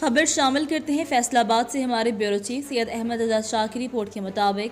खबर शामिल करते हैं फैसल आबाद से। हमारे बेवरोचीफ सैयद अहमद की रिपोर्ट के मुताबिक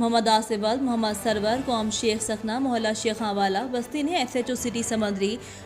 मोहम्मद मोहम्मद सरवर कौम शेख सकना महला शेखां वाला बस्ती ने एसएचओ सिटी समुंदरी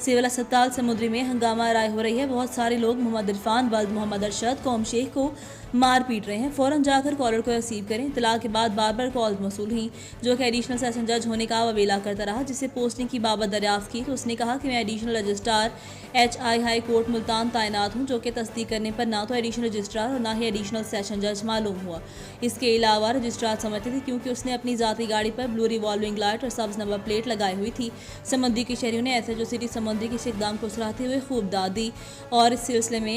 सिविल अस्पताल समुंदरी में हंगामा आराई हो रही है। बहुत सारे लोग मोहम्मद इरफान वल्द मोहम्मद अरशद कौम शेख को मार पीट रहे हैं। फ़ौरन जाकर कॉलर को रिसीव करें। इतला के बाद बार बार कॉल मौसूल हुई, जो कि एडिशनल सेशन जज होने का ववेला करता रहा, जिसे पोस्टिंग की बाबत दरियाफ्त की तो उसने कहा कि मैं additional registrar HI high court Multan तैनात हूँ, जो कि तस्दीक करने पर ना तो एडिशनल रजिस्ट्रार और ना ही एडिशनल सेशन जज मालूम हुआ। इसके अलावा रजिस्ट्रार समझते थे क्योंकि उसने अपनी ज़ाती गाड़ी पर ब्लू रिवॉल्विंग लाइट और सब्ज़ नंबर प्लेट लगाई हुई थी। समुंदरी के शहरियों ने एसएचओ सिटी समुंदरी के इस इक़दाम को सराहते हुए खूब दाद दी और इस सिलसिले में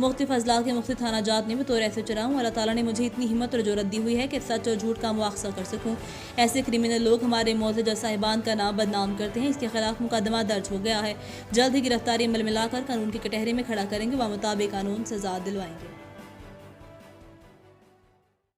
मुख्तलिफ अजला के मुख्तलिफ थाना जात में बतौर एसएचओ रहा हूँ। अल्लाह ताला ने मुझे इतनी हिम्मत और जुर्रत दी हुई है कि सच और झूठ का मुआखजा कर सकूँ। ऐसे क्रिमिनल लोग हमारे मोअज़्ज़ज़ जज साहिबान का नाम बदनाम करते हैं। इसके खिलाफ मुकदमा दर्ज हो गया है। जल्द ही गिरफ्तारी अमल में लाकर कानून के कटहरे में खड़ा करेंगे व मुताबिक कानून सजा दिलवाएंगे।